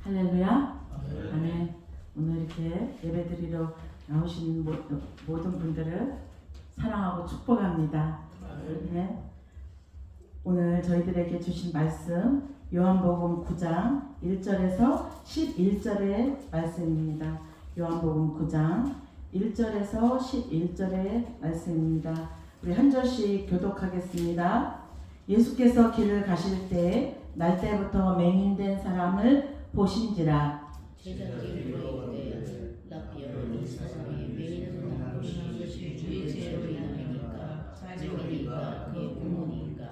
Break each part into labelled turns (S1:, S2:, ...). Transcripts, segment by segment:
S1: 할렐루야. 아멘. 오늘 이렇게 예배드리러 나오신 모든 분들을 사랑하고 축복합니다. 네. 오늘 저희들에게 주신 말씀 요한복음 9장 1절에서 11절의 말씀입니다. 요한복음 9장 1절에서 11절의 말씀입니다. 우리 한 절씩 교독하겠습니다. 예수께서 길을 가실 때 날때부터 맹인된 사람을 보신지라.
S2: 제자들이 물어보되 라비여 이 사람이 맹인으로 난 것이 주의 죄로 인하니까 자기니까 그의 부모니까.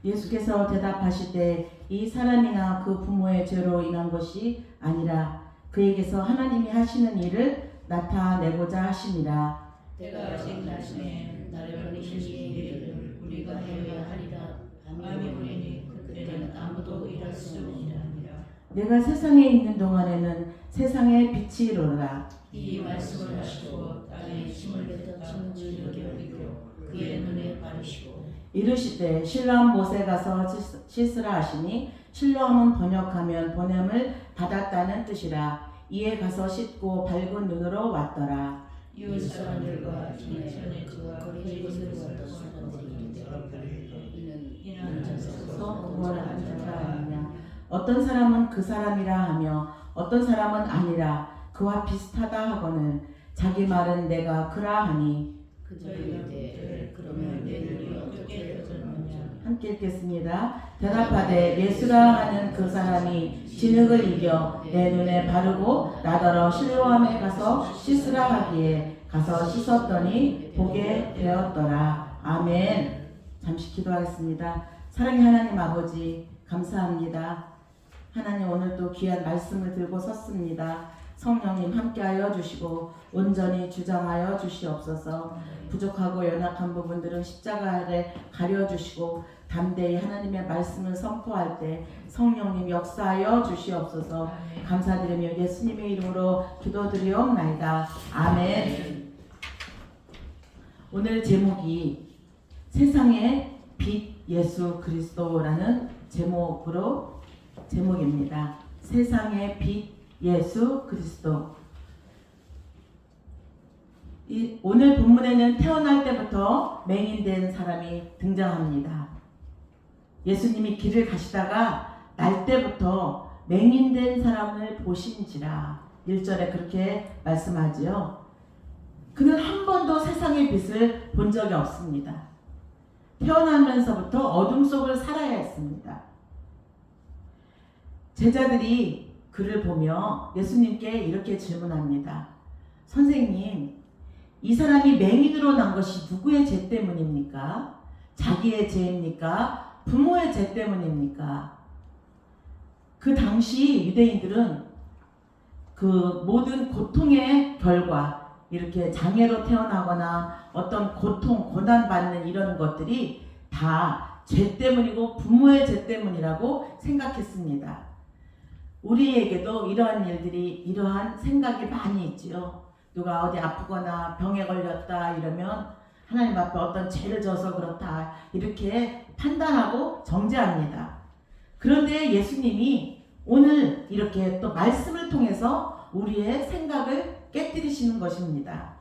S1: 예수께서 대답하시되 이 사람이나 그 부모의 죄로 인한 것이 아니라 그에게서 하나님이 하시는 일을 나타내고자 하심이라.
S2: 때가 아직 나시면 나를 보내신 이의 일을 우리가 해야 하리라 하며 보내니 그때는 아무도 일할 수 없느니라.
S1: 내가 세상에 있는 동안에는 세상의 빛이로라.
S2: 이 말씀을 하시고 땅에 힘을 뱉어 진흙에 옮기고 그의 눈에 바르시고
S1: 이르시되 실로암 못에 가서 씻으라 하시니 실로암은 번역하면 보냄을 받았다는 뜻이라. 이에 가서 씻고 밝은 눈으로 왔더라.
S2: 이웃 사람들과 전에 그와 거리에 있었던 사람들이 이는 앉아서
S1: 뭐라 하는 자가 아니냐. 어떤 사람은 그 사람이라 하며 어떤 사람은 아니라 그와 비슷하다 하거늘 자기 말은 내가 그라 하니.
S2: 그들이 그러면 내 눈이 어떻게 떠졌느냐.
S1: 함께 읽겠습니다. 대답하되 예수라 하는 그 사람이 진흙을 이겨 내 눈에 바르고 나더러 실로암에 가서 씻으라 하기에 가서 씻었더니 보게 되었더라. 아멘. 잠시 기도하겠습니다. 사랑의 하나님 아버지 감사합니다. 하나님 오늘도 귀한 말씀을 들고 섰습니다. 성령님 함께하여 주시고 온전히 주장하여 주시옵소서. 부족하고 연약한 부분들은 십자가 아래 가려주시고 담대히 하나님의 말씀을 선포할 때 성령님 역사하여 주시옵소서. 감사드리며 예수님의 이름으로 기도드리옵나이다. 아멘. 오늘 제목이 세상의 빛 예수 그리스도라는 제목입니다. 세상의 빛 예수 그리스도. 오늘 본문에는 태어날 때부터 맹인된 사람이 등장합니다. 예수님이 길을 가시다가 날 때부터 맹인된 사람을 보신지라 1절에 그렇게 말씀하지요. 그는 한 번도 세상의 빛을 본 적이 없습니다. 태어나면서부터 어둠 속을 살아야 했습니다. 제자들이 그를 보며 예수님께 이렇게 질문합니다. 선생님, 이 사람이 맹인으로 난 것이 누구의 죄 때문입니까? 자기의 죄입니까? 부모의 죄 때문입니까? 그 당시 유대인들은 그 모든 고통의 결과, 이렇게 장애로 태어나거나 어떤 고통, 고난받는 이런 것들이 다 죄 때문이고 부모의 죄 때문이라고 생각했습니다. 우리에게도 이러한 생각이 많이 있지요. 누가 어디 아프거나 병에 걸렸다 이러면 하나님 앞에 어떤 죄를 져서 그렇다 이렇게 판단하고 정죄합니다. 그런데 예수님이 오늘 이렇게 또 말씀을 통해서 우리의 생각을 깨뜨리시는 것입니다.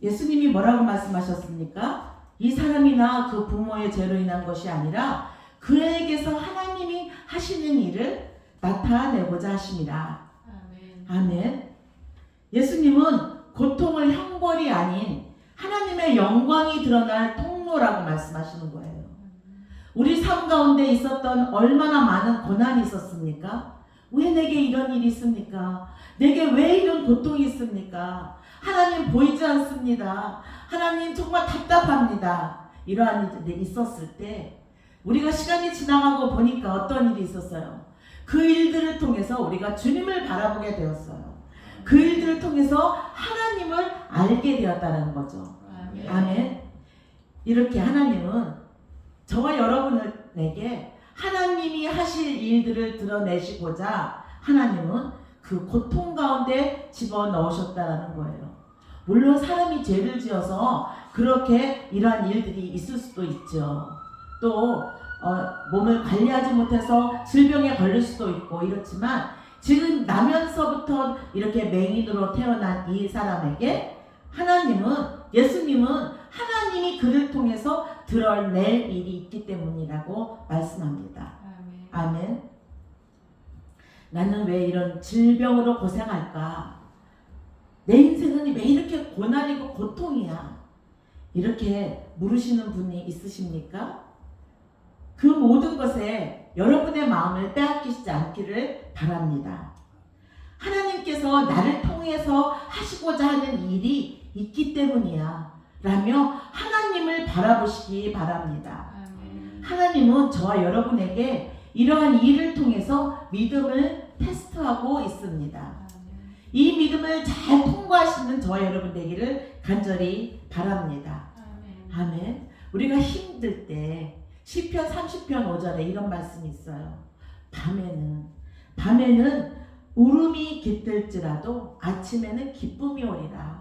S1: 예수님이 뭐라고 말씀하셨습니까? 이 사람이나 그 부모의 죄로 인한 것이 아니라 그에게서 하나님이 하시는 일을 나타내고자 하심이라. 아멘. 예수님은 고통을 형벌이 아닌 하나님의 영광이 드러날 통로라고 말씀하시는 거예요. 우리 삶 가운데 있었던 얼마나 많은 고난이 있었습니까? 왜 내게 이런 일이 있습니까? 내게 왜 이런 고통이 있습니까? 하나님 보이지 않습니다. 하나님 정말 답답합니다. 이러한 일이 있었을 때 우리가 시간이 지나가고 보니까 어떤 일이 있었어요? 그 일들을 통해서 우리가 주님을 바라보게 되었어요. 그 일들을 통해서 하나님을 알게 되었다는 거죠. 아멘. 이렇게 하나님은 저와 여러분에게 하나님이 하실 일들을 드러내시고자 하나님은 그 고통 가운데 집어넣으셨다는 거예요. 물론 사람이 죄를 지어서 그렇게 이러한 일들이 있을 수도 있죠. 또 몸을 관리하지 못해서 질병에 걸릴 수도 있고 이렇지만 지금 나면서부터 이렇게 맹인으로 태어난 이 사람에게 예수님은 하나님이 그를 통해서 드러낼 일이 있기 때문이라고 말씀합니다. 아멘. 나는 왜 이런 질병으로 고생할까? 내 인생은 왜 이렇게 고난이고 고통이야? 이렇게 물으시는 분이 있으십니까? 그 모든 것에 여러분의 마음을 빼앗기지 않기를 바랍니다. 하나님께서 나를 통해서 하시고자 하는 일이 있기 때문이야 라며 하나님을 바라보시기 바랍니다. 하나님은 저와 여러분에게 이러한 일을 통해서 믿음을 테스트하고 있습니다. 이 믿음을 잘 통과하시는 저와 여러분 되기를 간절히 바랍니다. 아멘. 우리가 힘들 때 시편 30편 5절에 이런 말씀이 있어요. 밤에는 울음이 깃들지라도 아침에는 기쁨이 오리라.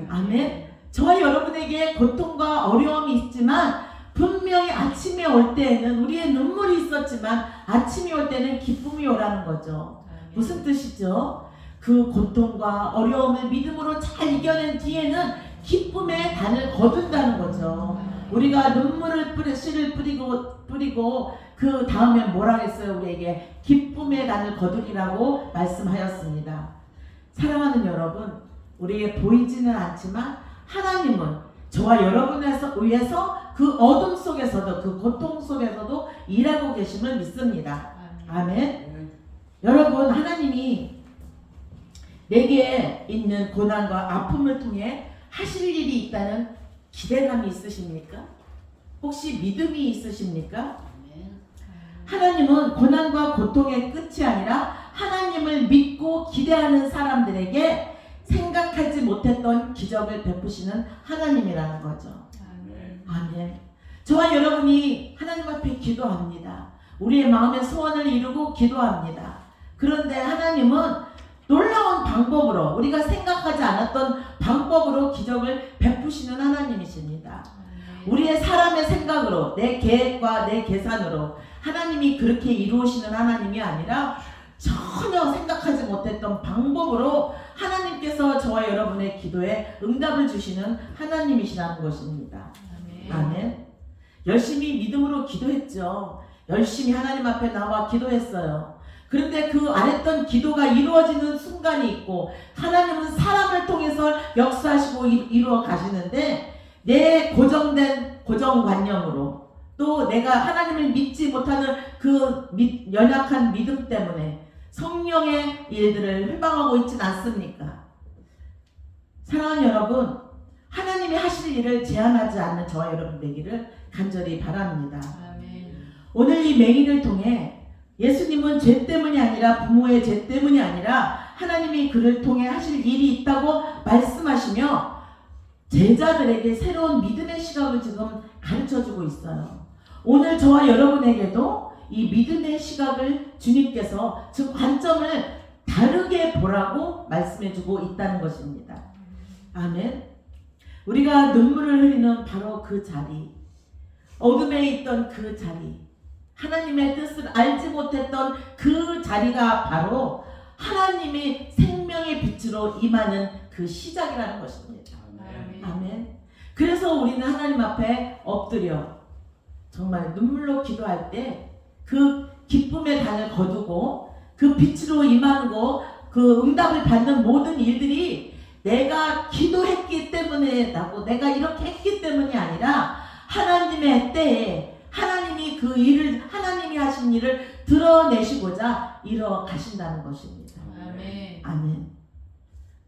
S1: 아멘. 저와 여러분에게 고통과 어려움이 있지만 분명히 아침에 올 때에는 우리의 눈물이 있었지만 아침이 올 때는 기쁨이 오라는 거죠. 무슨 뜻이죠? 그 고통과 어려움을 믿음으로 잘 이겨낸 뒤에는 기쁨의 단을 거둔다는 거죠. 우리가 씨를 뿌리고 그 다음에 뭐라 했어요? 우리에게 기쁨의 단을 거두리라고 말씀하였습니다. 사랑하는 여러분, 우리에게 보이지는 않지만 하나님은 저와 여러분을 위해서 그 어둠 속에서도 그 고통 속에서도 일하고 계심을 믿습니다. 아멘. 여러분, 하나님이 내게 있는 고난과 아픔을 통해 하실 일이 있다는 기대감이 있으십니까? 혹시 믿음이 있으십니까? 하나님은 고난과 고통의 끝이 아니라 하나님을 믿고 기대하는 사람들에게 생각하지 못했던 기적을 베푸시는 하나님이라는 거죠. 아멘. 저와 여러분이 하나님 앞에 기도합니다. 우리의 마음의 소원을 이루고 기도합니다. 그런데 하나님은 놀라운 방법으로, 우리가 생각하지 않았던 방법으로 기적을 베푸시는 하나님이십니다. 우리의 사람의 생각으로, 내 계획과 내 계산으로 하나님이 그렇게 이루시는 하나님이 아니라 전혀 생각하지 못했던 방법으로 하나님께서 저와 여러분의 기도에 응답을 주시는 하나님이시라는 것입니다. 아멘. 열심히 믿음으로 기도했죠. 열심히 하나님 앞에 나와 기도했어요. 그런데 그 안 했던 기도가 이루어지는 순간이 있고, 하나님은 사람을 통해서 역사하시고 이루어 가시는데, 내 고정관념으로 또 내가 하나님을 믿지 못하는 그 연약한 믿음 때문에 성령의 일들을 회방하고 있진 않습니까? 사랑하는 여러분, 하나님이 하실 일을 제한하지 않는 저와 여러분 되기를 간절히 바랍니다. 오늘 이 맹인을 통해 예수님은 죄 때문이 아니라, 부모의 죄 때문이 아니라 하나님이 그를 통해 하실 일이 있다고 말씀하시며 제자들에게 새로운 믿음의 시각을 지금 가르쳐주고 있어요. 오늘 저와 여러분에게도 이 믿음의 시각을 주님께서 지금 관점을 다르게 보라고 말씀해주고 있다는 것입니다. 아멘. 우리가 눈물을 흘리는 바로 그 자리, 어둠에 있던 그 자리, 하나님의 뜻을 알지 못했던 그 자리가 바로 하나님의 생명의 빛으로 임하는 그 시작이라는 것입니다. 아멘. 그래서 우리는 하나님 앞에 엎드려 정말 눈물로 기도할 때 그 기쁨의 단을 거두고 그 빛으로 임하고 그 응답을 받는 모든 일들이 내가 기도했기 때문에 나고 내가 이렇게 했기 때문이 아니라 하나님의 때에 하나님이 그 일을, 하나님이 하신 일을 드러내시고자 이뤄 가신다는 것입니다.
S2: 아멘.
S1: 아멘.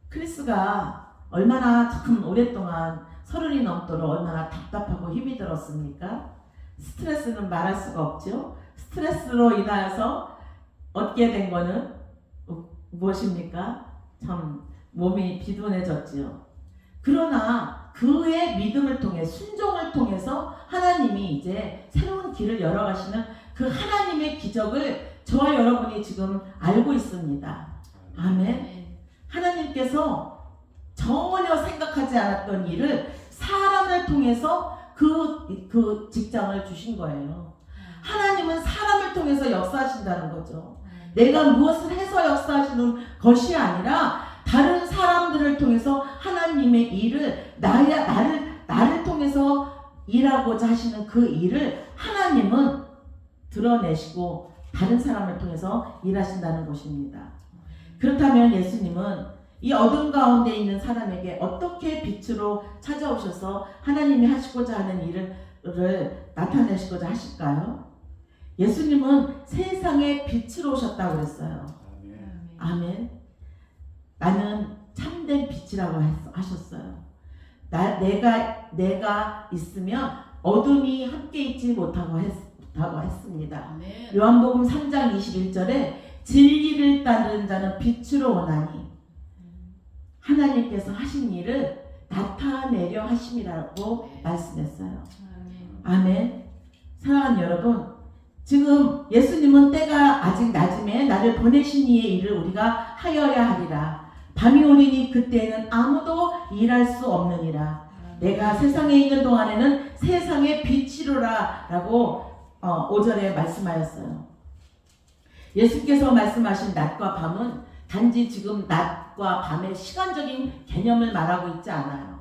S1: 크리스가 얼마나 참 오랫동안 30이 넘도록 얼마나 답답하고 힘이 들었습니까? 스트레스는 말할 수가 없죠. 스트레스로 인하여서 얻게 된 거는 무엇입니까? 참 몸이 비둔해졌지요. 그러나 그의 믿음을 통해, 순종을 통해서 하나님이 이제 새로운 길을 열어가시는 그 하나님의 기적을 저와 여러분이 지금 알고 있습니다. 아멘. 하나님께서 전혀 생각하지 않았던 일을 사람을 통해서 그 직장을 주신 거예요. 하나님은 사람을 통해서 역사하신다는 거죠. 내가 무엇을 해서 역사하시는 것이 아니라 다른 사람들을 통해서 하나님의 일을 나를 통해서 일하고자 하시는 그 일을 하나님은 드러내시고 다른 사람을 통해서 일하신다는 것입니다. 그렇다면 예수님은 이 어둠 가운데 있는 사람에게 어떻게 빛으로 찾아오셔서 하나님이 하시고자 하는 일을 나타내시고자 하실까요? 예수님은 세상의 빛으로 오셨다고 그랬어요. 아멘. 나는 참된 빛이라고 하셨어요. 내가 있으면 어둠이 함께 있지 못하고 했습니다. 요한복음 3장 21절에 진리를 따르는 자는 빛으로 오나니 하나님께서 하신 일을 나타내려 하심이라고 말씀했어요. 아멘. 사랑하는 여러분, 지금 예수님은 때가 아직 낮음에 나를 보내신 이의 일을 우리가 하여야 하리라. 밤이 오리니 그때에는 아무도 일할 수 없느니라. 내가 세상에 있는 동안에는 세상의 빛이로라 라고 5절에 말씀하였어요. 예수께서 말씀하신 낮과 밤은 단지 지금 낮과 밤의 시간적인 개념을 말하고 있지 않아요.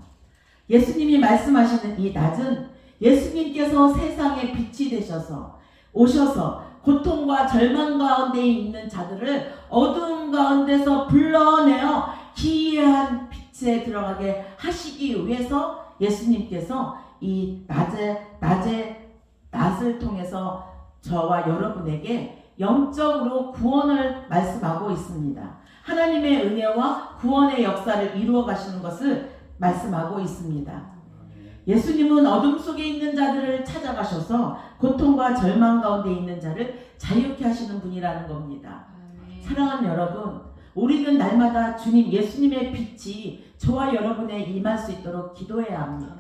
S1: 예수님이 말씀하시는 이 낮은 예수님께서 세상의 빛이 되셔서 오셔서 고통과 절망 가운데 있는 자들을 어두운 가운데서 불러내어 기이한 빛에 들어가게 하시기 위해서 예수님께서 이 낮을 통해서 저와 여러분에게 영적으로 구원을 말씀하고 있습니다. 하나님의 은혜와 구원의 역사를 이루어 가시는 것을 말씀하고 있습니다. 예수님은 어둠 속에 있는 자들을 찾아가셔서 고통과 절망 가운데 있는 자를 자유케 하시는 분이라는 겁니다. 사랑하는 여러분, 우리는 날마다 주님 예수님의 빛이 저와 여러분에 임할 수 있도록 기도해야 합니다.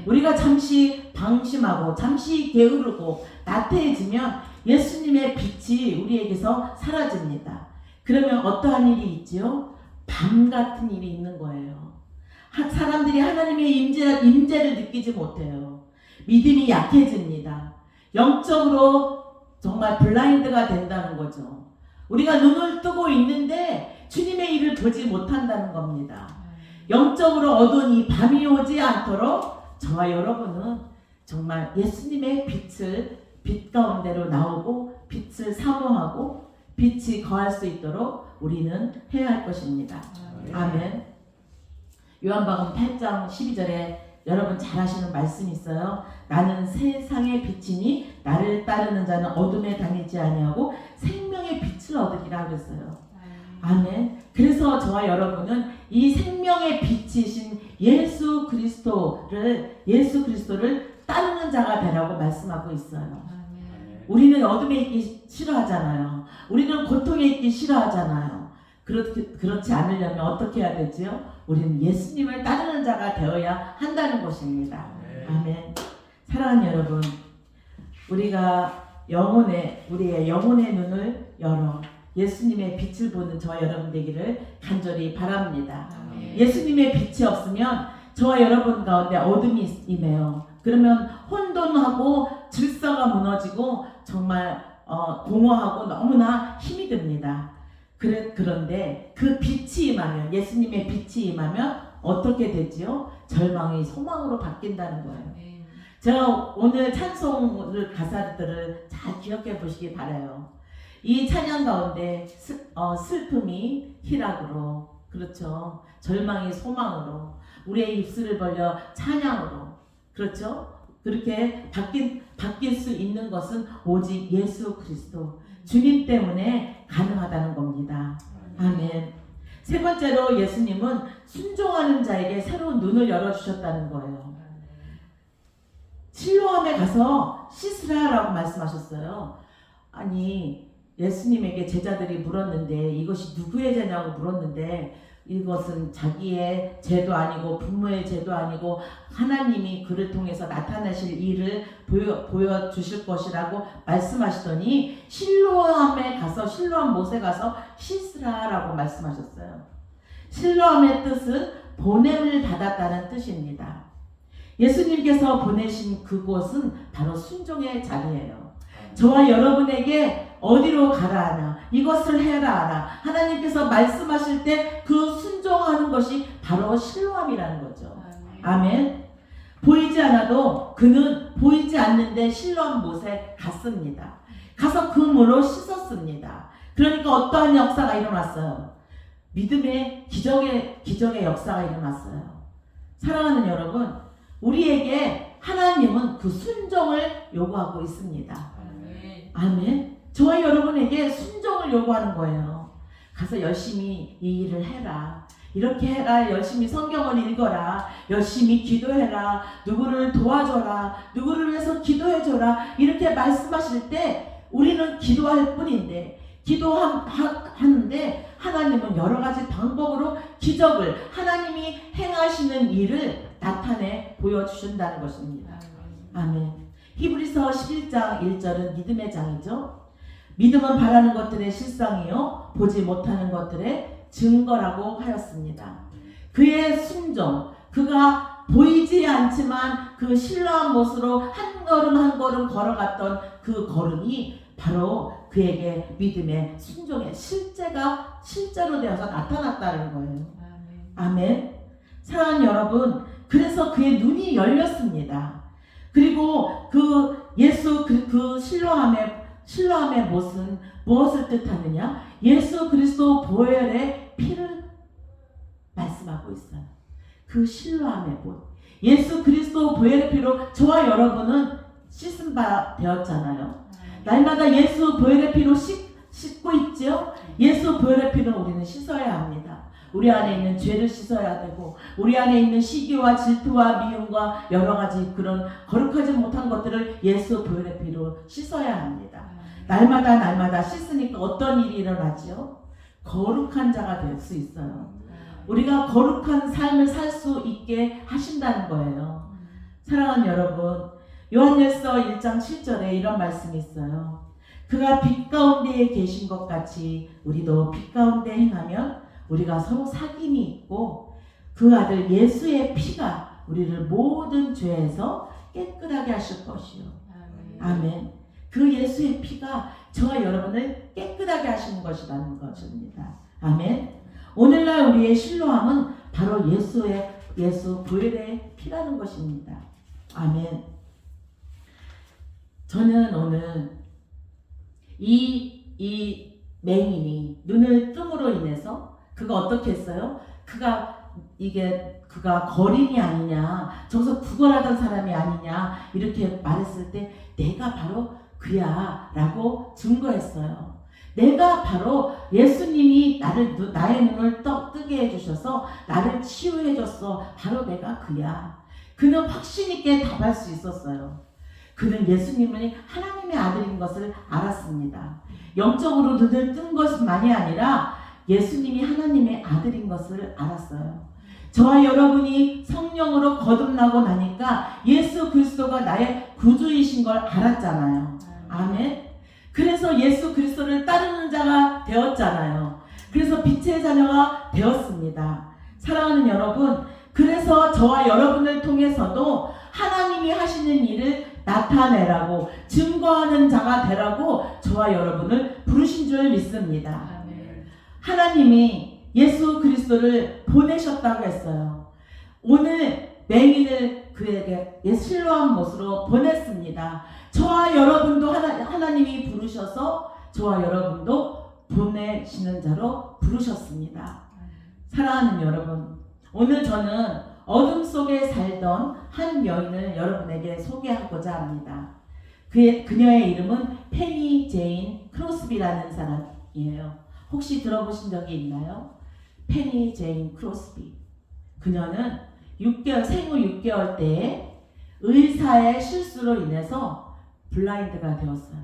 S1: 우리가 잠시 방심하고 잠시 게으르고 나태해지면 예수님의 빛이 우리에게서 사라집니다. 그러면 어떠한 일이 있지요? 밤 같은 일이 있는 거예요. 사람들이 하나님의 임재를 느끼지 못해요. 믿음이 약해집니다. 영적으로 정말 블라인드가 된다는 거죠. 우리가 눈을 뜨고 있는데 주님의 일을 보지 못한다는 겁니다. 영적으로 어두운 이 밤이 오지 않도록 저와 여러분은 정말 예수님의 빛 가운데로 나오고 빛을 사모하고 빛이 거할 수 있도록 우리는 해야 할 것입니다. 아멘. 요한복음 8장 12절에 여러분 잘 아시는 말씀이 있어요. 나는 세상의 빛이니 나를 따르는 자는 어둠에 다니지 아니하고 생명의 빛을 얻으리라 그랬어요. 아멘. 그래서 저와 여러분은 이 생명의 빛이신 예수 그리스도를 따르는 자가 되라고 말씀하고 있어요. 우리는 어둠에 있기 싫어하잖아요. 우리는 고통에 있기 싫어하잖아요. 그렇지 않으려면 어떻게 해야 되지요? 우리는 예수님을 따르는 자가 되어야 한다는 것입니다. 아멘. 사랑하는 여러분, 우리가 우리의 영혼의 눈을 열어 예수님의 빛을 보는 저와 여러분 되기를 간절히 바랍니다. 예수님의 빛이 없으면 저와 여러분 가운데 어둠이 임해요. 그러면 혼돈하고 질서가 무너지고 정말 공허하고 너무나 힘이 듭니다. 그런데 그 빛이 임하면, 예수님의 빛이 임하면 어떻게 되지요? 절망이 소망으로 바뀐다는 거예요. 제가 오늘 찬송을 가사들을 잘 기억해 보시기 바라요. 이 찬양 가운데 슬픔이 희락으로, 그렇죠. 절망이 소망으로, 우리의 입술을 벌려 찬양으로, 그렇죠. 그렇게 바뀔 수 있는 것은 오직 예수 그리스도 주님 때문에 가능하다는 겁니다. 아멘. 세 번째로 예수님은 순종하는 자에게 새로운 눈을 열어주셨다는 거예요. 실로암에 가서 씻으라라고 말씀하셨어요. 아니, 예수님에게 제자들이 물었는데 이것이 누구의 죄냐고 물었는데 이것은 자기의 죄도 아니고 부모의 죄도 아니고 하나님이 그를 통해서 나타내실 일을 보여주실 것이라고 말씀하시더니 실로암 못에 가서 씻으라라고 말씀하셨어요. 실로암의 뜻은 보냄을 받았다는 뜻입니다. 예수님께서 보내신 그곳은 바로 순종의 자리예요. 저와 여러분에게 어디로 가라 하나, 이것을 해라 하나, 하나님께서 말씀하실 때 그 순종하는 것이 바로 신뢰함이라는 거죠. 아멘. 보이지 않아도 그는 보이지 않는데 실로암 못에 갔습니다. 가서 그 물로 씻었습니다. 그러니까 어떠한 역사가 일어났어요. 믿음의 기적의 역사가 일어났어요. 사랑하는 여러분, 우리에게 하나님은 그 순종을 요구하고 있습니다. 아멘. 저와 여러분에게 순종을 요구하는 거예요. 가서 열심히 이 일을 해라. 이렇게 해라. 열심히 성경을 읽어라. 열심히 기도해라. 누구를 도와줘라. 누구를 위해서 기도해줘라. 이렇게 말씀하실 때 우리는 기도할 뿐인데, 기도하는데 하나님은 여러 가지 방법으로 기적을, 하나님이 행하시는 일을 나타내 보여주신다는 것입니다. 아멘. 히브리서 11장 1절은 믿음의 장이죠. 믿음은 바라는 것들의 실상이요 보지 못하는 것들의 증거라고 하였습니다. 그의 순종, 그가 보이지 않지만 그 신뢰한 모습으로 한 걸음 한 걸음 걸어갔던 그 걸음이 바로 그에게 믿음의 순종의 실제로 되어서 나타났다는 거예요. 아멘. 사랑하는 여러분, 그래서 그의 눈이 열렸습니다. 그리고 그 예수 그 신뢰함의 못은 무엇을 뜻하느냐? 예수 그리스도 보혈의 피를 말씀하고 있어요. 그 신뢰함의 못. 예수 그리스도 보혈의 피로 저와 여러분은 씻은 바 되었잖아요. 날마다 예수 보혈의 피로 씻고 있죠. 예수 보혈의 피로 우리는 씻어야 합니다. 우리 안에 있는 죄를 씻어야 되고, 우리 안에 있는 시기와 질투와 미움과 여러 가지 그런 거룩하지 못한 것들을 예수 보혈의 피로 씻어야 합니다. 날마다 씻으니까 어떤 일이 일어나지요? 거룩한 자가 될 수 있어요. 우리가 거룩한 삶을 살 수 있게 하신다는 거예요. 사랑하는 여러분, 요한일서 1장 7절에 이런 말씀이 있어요. 그가 빛 가운데에 계신 것 같이 우리도 빛 가운데 행하면 우리가 서로 사귐이 있고, 그 아들 예수의 피가 우리를 모든 죄에서 깨끗하게 하실 것이요. 아멘. 그 예수의 피가 저와 여러분을 깨끗하게 하시는 것이라는 것입니다. 아멘. 오늘날 우리의 신뢰함은 바로 예수 보혈의 피라는 것입니다. 아멘. 저는 오늘 이 맹인이 눈을 뜸으로 인해서 그가 어떻게 했어요? 그가 거린이 아니냐, 저기서 구걸하던 사람이 아니냐 이렇게 말했을 때 내가 바로 그야 라고 증거했어요. 내가 바로 예수님이 나의 눈을 뜨게 해주셔서 나를 치유해줬어. 바로 내가 그야. 그는 확신 있게 답할 수 있었어요. 그는 예수님이 하나님의 아들인 것을 알았습니다. 영적으로 눈을 뜬 것만이 아니라 예수님이 하나님의 아들인 것을 알았어요. 저와 여러분이 성령으로 거듭나고 나니까 예수 그리스도가 나의 구주이신 걸 알았잖아요. 아멘. 그래서 예수 그리스도를 따르는 자가 되었잖아요. 그래서 빛의 자녀가 되었습니다. 사랑하는 여러분, 그래서 저와 여러분을 통해서도 하나님이 하시는 일을 나타내라고, 증거하는 자가 되라고 저와 여러분을 부르신 줄 믿습니다. 하나님이 예수 그리스도를 보내셨다고 했어요. 오늘 맹인을 그에게 실로한 못으로 보냈습니다. 저와 여러분도 하나님이 부르셔서 저와 여러분도 보내시는 자로 부르셨습니다. 사랑하는 여러분, 오늘 저는 어둠 속에 살던 한 여인을 여러분에게 소개하고자 합니다. 그녀의 이름은 페니 제인 크로스비라는 사람이에요. 혹시 들어보신 적이 있나요? 페니 제인 크로스비. 그녀는 생후 6개월 때에 의사의 실수로 인해서 블라인드가 되었어요.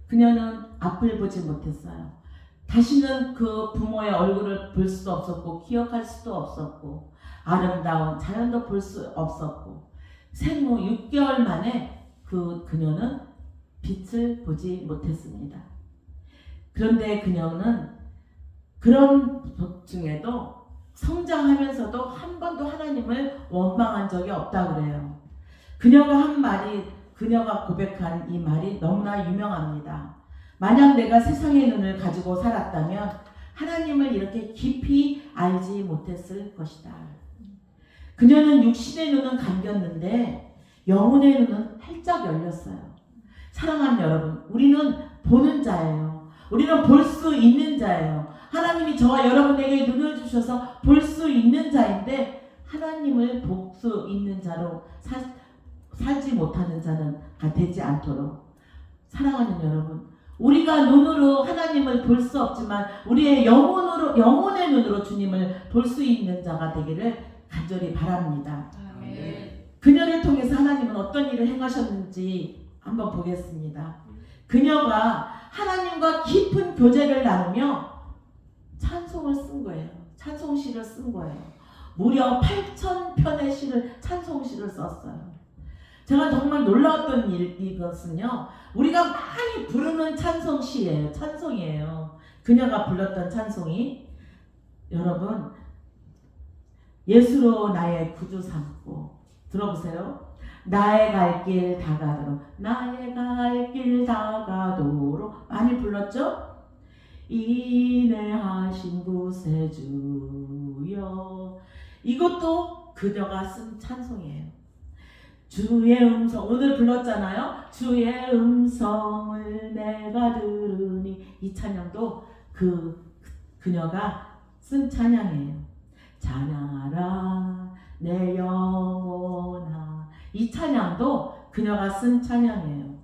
S1: 그녀는 앞을 보지 못했어요. 다시는 그 부모의 얼굴을 볼 수도 없었고 기억할 수도 없었고 아름다운 자연도 볼 수 없었고 생후 6개월 만에 그녀는 빛을 보지 못했습니다. 그런데 그녀는 그런 중에도 성장하면서도 한 번도 하나님을 원망한 적이 없다고 그래요. 그녀가 한 말이 그녀가 고백한 이 말이 너무나 유명합니다. 만약 내가 세상의 눈을 가지고 살았다면 하나님을 이렇게 깊이 알지 못했을 것이다. 그녀는 육신의 눈은 감겼는데 영혼의 눈은 활짝 열렸어요. 사랑하는 여러분, 우리는 보는 자예요. 우리는 볼 수 있는 자예요. 하나님이 저와 여러분에게 눈을 주셔서 볼 수 있는 자인데 하나님을 볼 수 있는 자로 살지 못하는 자는 되지 않도록. 사랑하는 여러분, 우리가 눈으로 하나님을 볼 수 없지만 우리의 영혼의 눈으로 주님을 볼 수 있는 자가 되기를 간절히 바랍니다.
S2: 아멘.
S1: 그녀를 통해서 하나님은 어떤 일을 행하셨는지 한번 보겠습니다. 그녀가 하나님과 깊은 교제를 나누며 찬송을 쓴 거예요. 찬송시를 쓴 거예요. 무려 8,000편의 찬송시를 썼어요. 제가 정말 놀라웠던 이것은요, 우리가 많이 부르는 찬송시예요. 찬송이에요. 그녀가 불렀던 찬송이, 여러분, 예수로 나의 구주 삼고, 들어보세요. 나의 갈 길 다가도록, 나의 갈 길 다가도록, 많이 불렀죠? 인내하신 구세주여. 이것도 그녀가 쓴 찬송이에요. 주의 음성, 오늘 불렀잖아요. 주의 음성을 내가 들으니, 이 찬양도 그녀가 쓴 찬양이에요. 찬양하라 내 영혼아. 이 찬양도 그녀가 쓴 찬양이에요.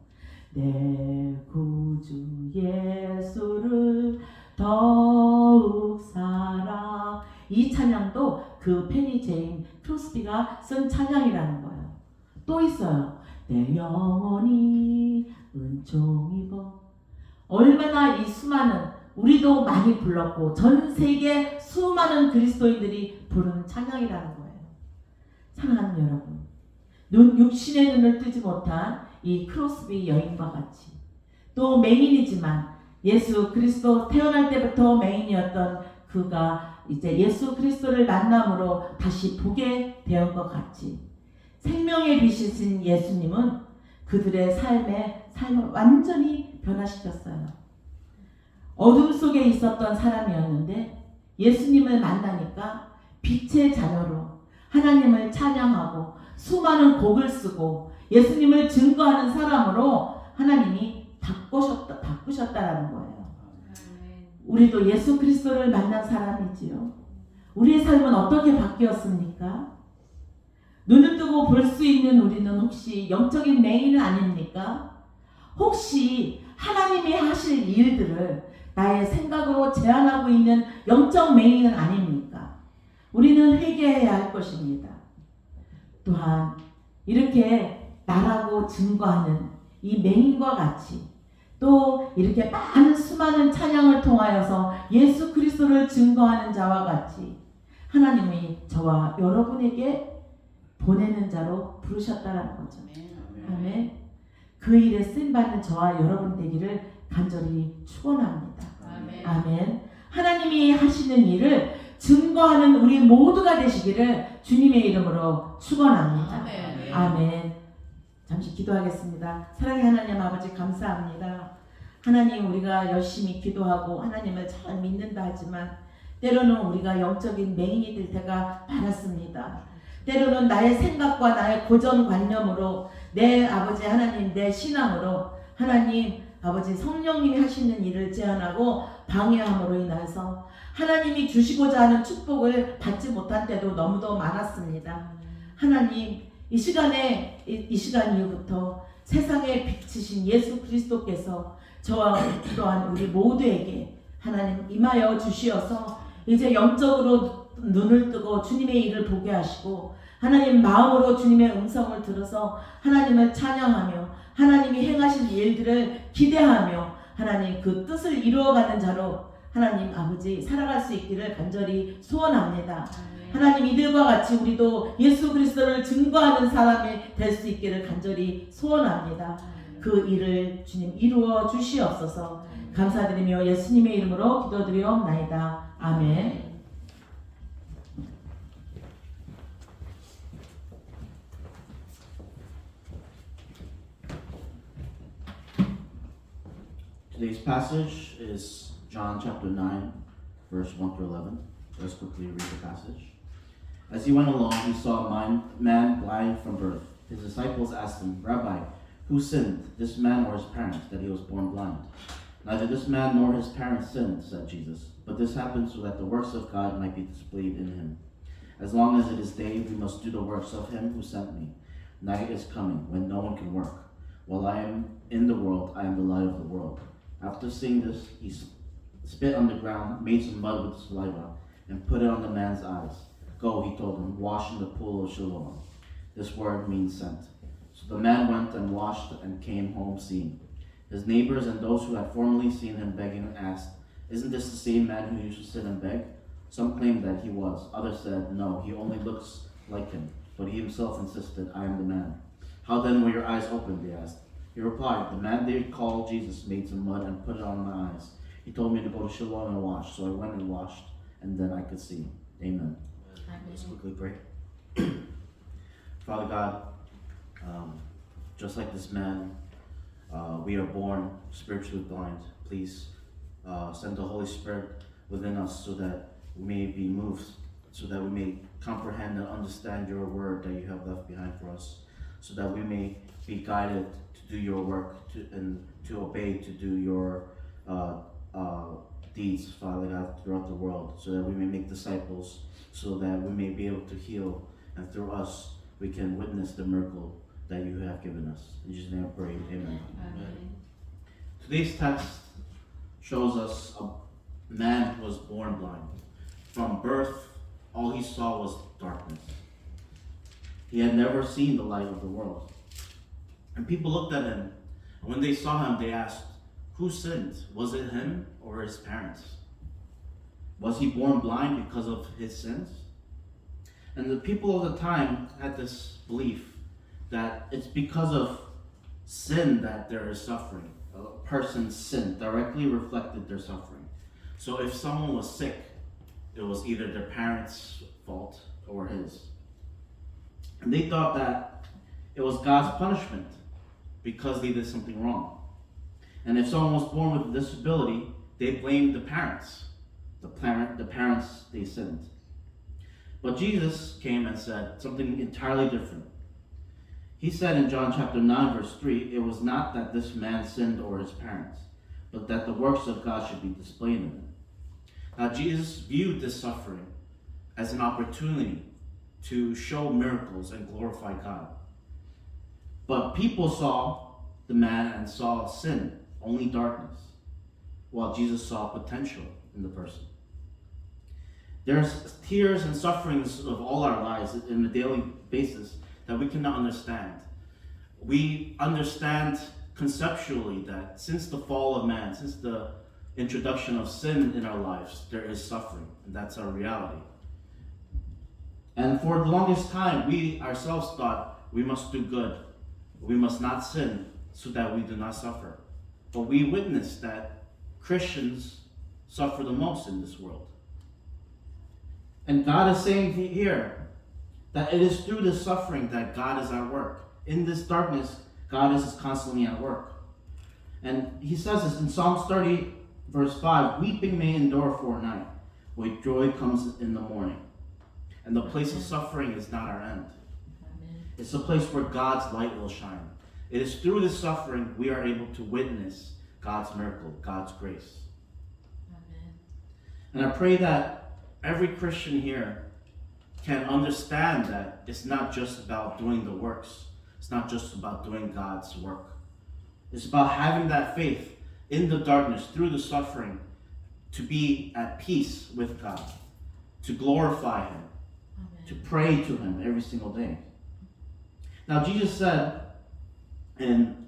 S1: 내 구주 예수를 더욱 사랑. 이 찬양도 그 페니 제인 크로스비가 쓴 찬양이라는 거예요. 또 있어요. 내 영혼이 은총 입어. 얼마나 이 수많은, 우리도 많이 불렀고 전 세계 수많은 그리스도인들이 부르는 찬양이라는 거예요. 사랑하는 여러분, 육신의 눈을 뜨지 못한 이 크로스비 여인과 같이, 또 맹인이지만 예수 그리스도 태어날 때부터 맹인이었던 그가 이제 예수 그리스도를 만남으로 다시 보게 된 것 같이, 생명의 빛이신 예수님은 그들의 삶을 완전히 변화시켰어요. 어둠 속에 있었던 사람이었는데 예수님을 만나니까 빛의 자녀로 하나님을 찬양하고 수많은 곡을 쓰고 예수님을 증거하는 사람으로 하나님이 바꾸셨다라는 거예요. 우리도 예수 그리스도를 만난 사람이지요. 우리의 삶은 어떻게 바뀌었습니까? 눈을 뜨고 볼 수 있는 우리는 혹시 영적인 맹인은 아닙니까? 혹시 하나님이 하실 일들을 나의 생각으로 제한하고 있는 영적 맹인은 아닙니까? 우리는 회개해야 할 것입니다. 또한 이렇게 나라고 증거하는 이 맹인과 같이, 또 이렇게 많은 수많은 찬양을 통하여서 예수 그리스도를 증거하는 자와 같이 하나님이 저와 여러분에게 보내는 자로 부르셨다라는 거죠. 아멘. 그 일에 쓰임받는 저와 여러분 되기를 간절히 축원합니다. 아멘. 하나님이 하시는 일을 증거하는 우리 모두가 되시기를 주님의 이름으로 축원합니다. 아멘. 잠시 기도하겠습니다. 사랑의 하나님 아버지, 감사합니다. 하나님, 우리가 열심히 기도하고 하나님을 잘 믿는다 하지만 때로는 우리가 영적인 맹인이 될 때가 많았습니다. 때로는 나의 생각과 나의 고정관념으로, 내 아버지 하나님, 내 신앙으로 하나님 아버지 성령님이 하시는 일을 제한하고 방해함으로 인해서 하나님이 주시고자 하는 축복을 받지 못한 때도 너무도 많았습니다. 하나님, 이 시간 이후부터 세상에 비치신 예수 그리스도께서 저와 또한 우리 모두에게 하나님 임하여 주시어서 이제 영적으로 눈을 뜨고 주님의 일을 보게 하시고 하나님 마음으로 주님의 음성을 들어서 하나님을 찬양하며 하나님이 행하실 일들을 기대하며 하나님 그 뜻을 이루어가는 자로 하나님 아버지 살아갈 수 있기를 간절히 소원합니다. 하나님, 이들과 같이 우리도 예수 그리스도를 증거하는 사람이 될 수 있기를 간절히 소원합니다. 그 일을 주님 이루어 주시옵소서. 감사드리며 예수님의 이름으로 기도드리옵나이다. 아멘.
S3: Today's passage is John chapter 9, verse 1 through 11. Let's quickly read the passage. As he went along, he saw a man blind from birth. His disciples asked him, Rabbi, who sinned, this man or his parents, that he was born blind? Neither this man nor his parents sinned, said Jesus, but this happened so that the works of God might be displayed in him. As long as it is day, we must do the works of him who sent me. Night is coming, when no one can work. While I am in the world, I am the light of the world. After seeing this, he spit on the ground, made some mud with saliva, and put it on the man's eyes. Go, he told him, wash in the pool of Siloam. This word means sent. So the man went and washed and came home seeing. His neighbors and those who had formerly seen him begging asked, Isn't this the same man who used to sit and beg? Some claimed that he was. Others said, No, he only looks like him. But he himself insisted, I am the man. How then were your eyes opened? They asked. He replied, The man they called Jesus made some mud and put it on my eyes. He told me to go to Siloam and wash. So I went and washed, and then I could see. Amen. Let's quickly pray. Father God, just like this man, we are born spiritually blind. Please send the Holy Spirit within us so that we may be moved, so that we may comprehend and understand your word that you have left behind for us, so that we may be guided to do your work and to obey, to do your deeds, Father God, throughout the world, so that we may make disciples, so that we may be able to heal, and through us we can witness the miracle that you have given us. In Jesus' name I pray, amen.
S2: Amen.
S3: Today's text shows us a man who was born blind. From birth, all he saw was darkness. He had never seen the light of the world. And people looked at him, and when they saw him, they asked, who sinned? Was it him or his parents? Was he born blind because of his sins? And the people of the time had this belief that it's because of sin that there is suffering. A person's sin directly reflected their suffering. So if someone was sick, it was either their parents' fault or his. And they thought that it was God's punishment because they did something wrong. And if someone was born with a disability, they blamed the parents. The parents, they sinned. But Jesus came and said something entirely different. He said in John chapter 9, verse 3, it was not that this man sinned or his parents, but that the works of God should be displayed in him. Now, Jesus viewed this suffering as an opportunity to show miracles and glorify God. But people saw the man and saw sin, only darkness, while Jesus saw potential in the person. There's tears and sufferings of all our lives in a daily basis that we cannot understand. We understand conceptually that since the fall of man, since the introduction of sin in our lives, there is suffering, and that's our reality. And for the longest time, we ourselves thought we must do good, we must not sin so that we do not suffer. But we witness that Christians suffer the most in this world. And God is saying here that it is through this suffering that God is at work. In this darkness, God is constantly at work. And he says this in Psalms 30, verse 5, weeping may endure for a night, but joy comes in the morning. And the place of suffering is not our end.
S2: Amen.
S3: It's a place where God's light will shine. It is through this suffering we are able to witness God's miracle, God's grace.
S2: Amen.
S3: And I pray that every Christian here can understand that it's not just about doing the works. It's not just about doing God's work. It's about having that faith in the darkness, through the suffering, to be at peace with God, to glorify Him,
S2: Amen.
S3: to pray to Him every single day. Now, Jesus said in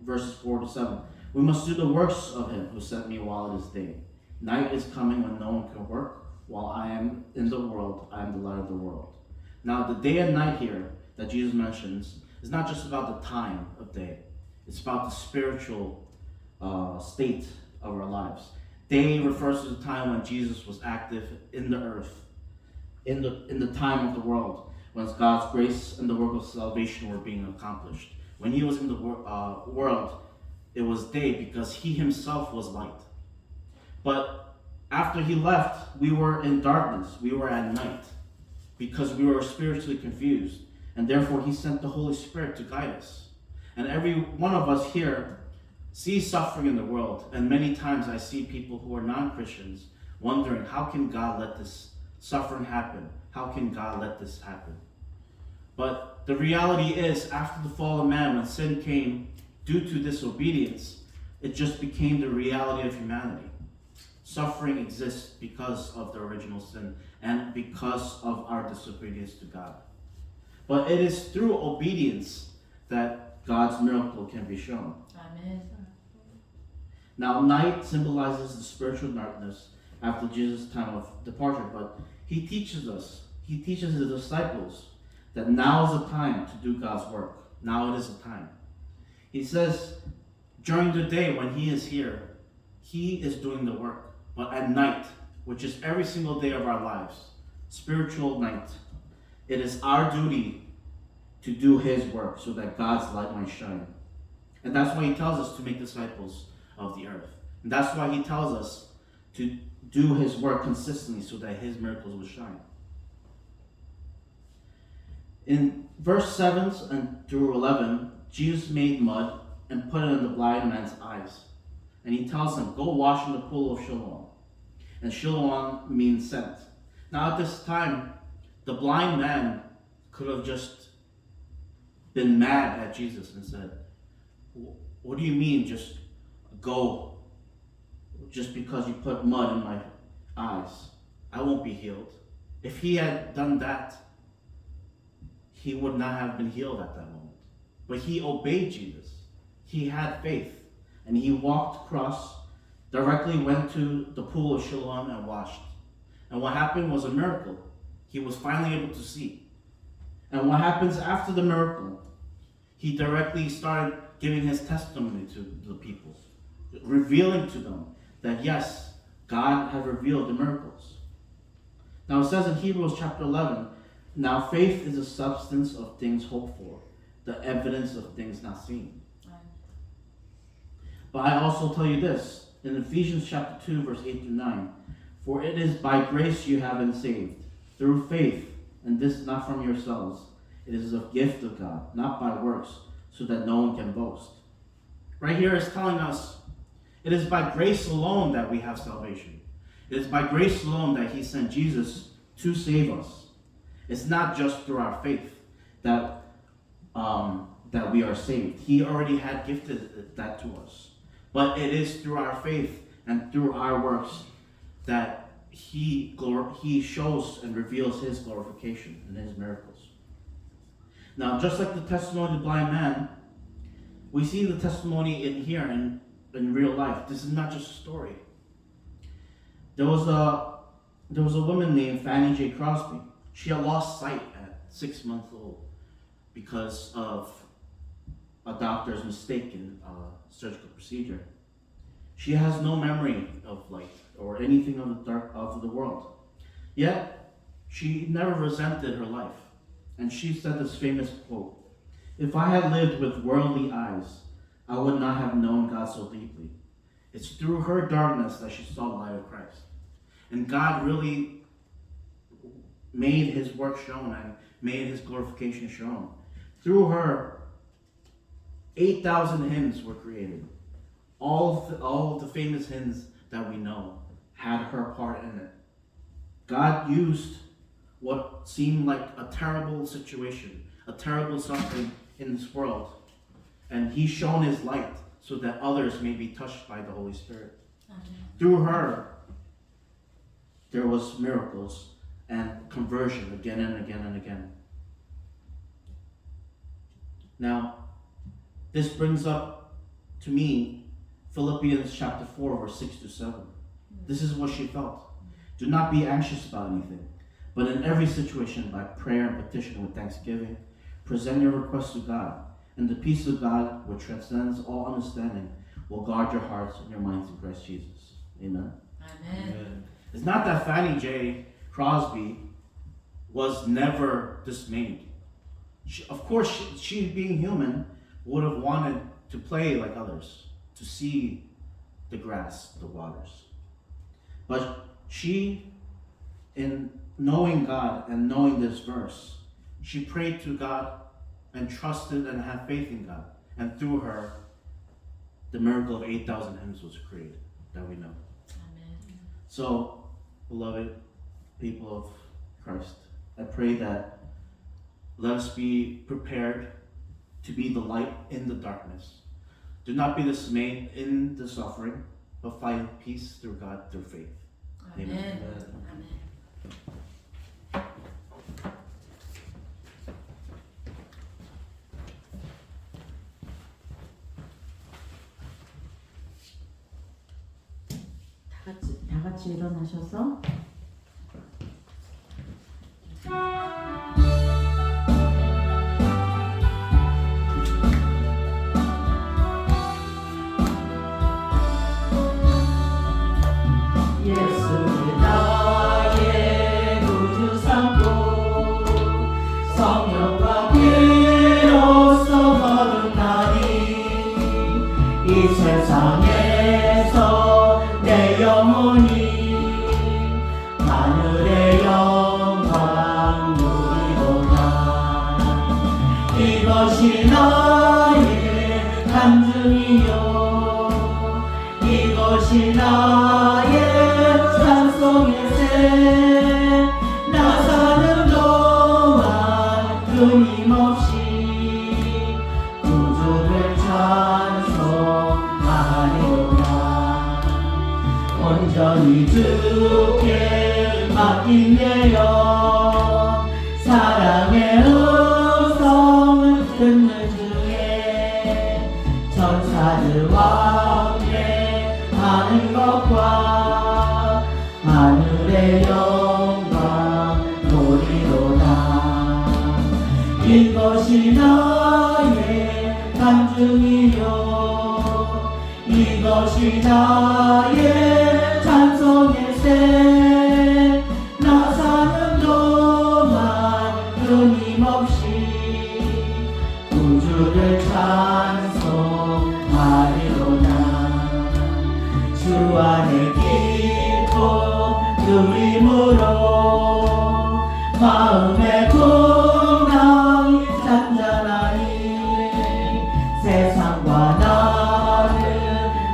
S3: verses 4 to 7, we must do the works of Him who sent me while it is day. Night is coming when no one can work. While I am in the world, I am the light of the world. Now, the day and night here that Jesus mentions is not just about the time of day. It's about the spiritual state of our lives. Day refers to the time when Jesus was active in the earth, in the time of the world, when God's grace and the work of salvation were being accomplished. When He was in the world, it was day because he himself was light. But after he left, we were in darkness. We were at night because we were spiritually confused. And therefore, he sent the Holy Spirit to guide us. And every one of us here sees suffering in the world. And many times I see people who are non-Christians wondering, how can God let this suffering happen? How can God let this happen? But the reality is, after the fall of man, when sin came due to disobedience, it just became the reality of humanity. Suffering exists because of the original sin and because of our disobedience to God. But it is through obedience that God's miracle can be shown.
S1: Amen.
S3: Now, night symbolizes the spiritual darkness after Jesus' time of departure, but he teaches his disciples that now is the time to do God's work. Now it is the time. He says, during the day when he is here, he is doing the work. But at night, which is every single day of our lives, spiritual night, it is our duty to do his work so that God's light might shine. And that's why he tells us to make disciples of the earth. And that's why he tells us to do his work consistently so that his miracles will shine. In verse 7 and through 11, Jesus made mud and put it in the blind man's eyes. And he tells him, go wash in the pool of Siloam. And Siloam means sent. Now at this time, the blind man could have just been mad at Jesus and said, what do you mean just go just because you put mud in my eyes? I won't be healed. If he had done that, he would not have been healed at that moment. But he obeyed Jesus. He had faith. And he walked across, directly went to the pool of Siloam and washed. And what happened was a miracle. He was finally able to see. And what happens after the miracle? He directly started giving his testimony to the people, revealing to them that yes, God had revealed the miracles. Now it says in Hebrews chapter 11, now faith is the substance of things hoped for, the evidence of things not seen. But I also tell you this, in Ephesians chapter 2, verse 8 through 9, for it is by grace you have been saved, through faith, and this not from yourselves. It is a gift of God, not by works, so that no one can boast. Right here is telling us, it is by grace alone that we have salvation. It is by grace alone that he sent Jesus to save us. It's not just through our faith that we are saved. He already had gifted that to us. But it is through our faith and through our works that he shows and reveals his glorification and his miracles. Now, just like the testimony of the blind man, we see the testimony in here in real life. This is not just a story. There was a woman named Fanny J. Crosby. She had lost sight at 6 months old because of a doctor's mistaken surgical procedure. She has no memory of light or anything of the dark of the world. Yet, she never resented her life. And she said this famous quote, if I had lived with worldly eyes, I would not have known God so deeply. It's through her darkness that she saw the light of Christ. And God really made his work shown and made his glorification shown. Through her, 8,000 hymns were created. All of the famous hymns that we know had her part in it. God used what seemed like a terrible situation, a terrible suffering in this world, and he shone his light so that others may be touched by the Holy Spirit. Amen. Through her, there was miracles and conversion again and again and again. Now, this brings up to me Philippians chapter 4, verse 6 to 7. This is what she felt. Do not be anxious about anything, but in every situation, by prayer and petition with thanksgiving, present your requests to God, and the peace of God, which transcends all understanding, will guard your hearts and your minds in Christ Jesus. Amen.
S1: Amen.
S3: It's not that Fanny J. Crosby was never dismayed. She being human, would have wanted to play like others. to see the grass, the waters. But she, in knowing God and knowing this verse, she prayed to God and trusted and had faith in God. And through her, the miracle of 8,000 hymns was created that we know.
S2: 아멘.
S3: So, beloved people of Christ, I pray that let us be prepared to be the light in the darkness. Do not be dismayed in the suffering, but find peace through God, through faith.
S2: 아멘.
S3: Amen.
S2: 아멘.
S1: 다 같이 일어나셔서 예수를 나의 구주 삼고 성령과 비로소 거듭나니 이 세상에서 내 영혼이 하늘의 영광 누리도다. 이것이 나의 간증이요 이것이 나의 찬송일세. 나 사는 동안 끊임없이 구주를 찬송하리로다. 온전히 주께 맡긴 내 영 사랑의 음성을 듣는 중에 천사들과 함께 하는 것과 하늘의 영광 보리로다. 이것이 나의 간증이요 이것이 나의 찬송일세. 나 사는 동안 끊임없이 구주를 찬송하리로다. 주 안에 기쁨 누림으로 마음의 풍랑이 잔잔하니 세상과 나를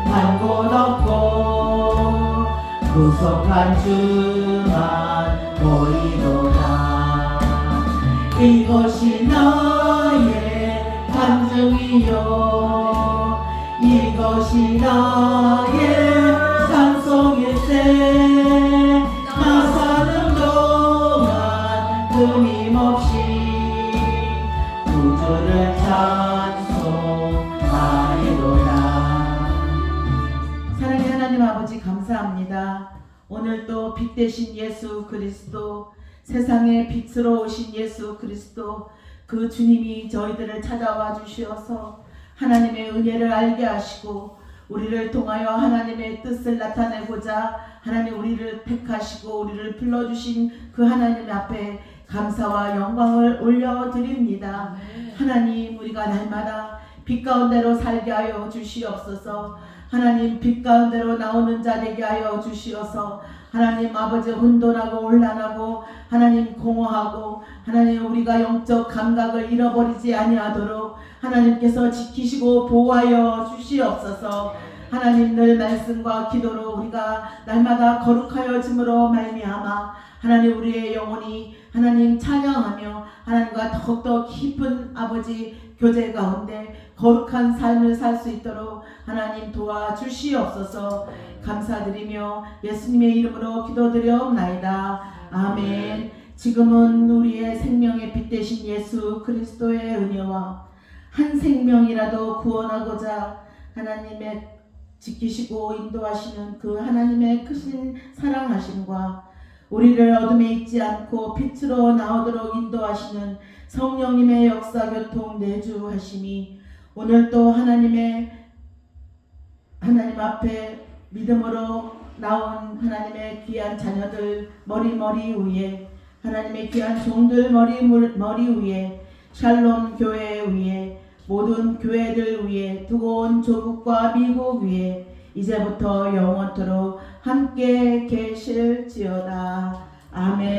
S1: 한 곳 없고 구속한 주만 보이도다. 이것이 나의 간증이요 이것이 나의 찬송일세. 나 사는 동안 끊임없이 구주를 찬송하리로다. 사랑의 하나님 아버지 감사합니다. 오늘도 빛 대신 예수 그리스도 세상의 빛으로 오신 예수 그리스도 그 주님이 저희들을 찾아와 주시어서 하나님의 은혜를 알게 하시고 우리를 통하여 하나님의 뜻을 나타내고자 하나님 우리를 택하시고 우리를 불러주신 그 하나님 앞에 감사와 영광을 올려드립니다. 하나님 우리가 날마다 빛 가운데로 살게 하여 주시옵소서. 하나님 빛 가운데로 나오는 자 되게 하여 주시어서 하나님 아버지 혼돈하고 혼란하고 하나님 공허하고 하나님 우리가 영적 감각을 잃어버리지 아니하도록 하나님께서 지키시고 보호하여 주시옵소서. 하나님 늘 말씀과 기도로 우리가 날마다 거룩하여짐으로 말미암아 하나님 우리의 영혼이 하나님 찬양하며 하나님과 더욱더 깊은 아버지 교제 가운데 거룩한 삶을 살 수 있도록 하나님 도와주시옵소서. 감사드리며 예수님의 이름으로 기도드려옵나이다. 아멘. 지금은 우리의 생명의 빛 대신 예수 그리스도의 은혜와 한 생명이라도 구원하고자 하나님의 지키시고 인도하시는 그 하나님의 크신 사랑하심과 우리를 어둠에 있지 않고 빛으로 나오도록 인도하시는 성령님의 역사 교통 내주하심이 오늘도 하나님 앞에 믿음으로 나온 하나님의 귀한 자녀들 머리 위에 하나님의 귀한 종들 머리 위에 샬롬 교회 위에 모든 교회들 위에 두고 온 조국과 미국 위에 이제부터 영원토록 함께 계실지어다. 아멘.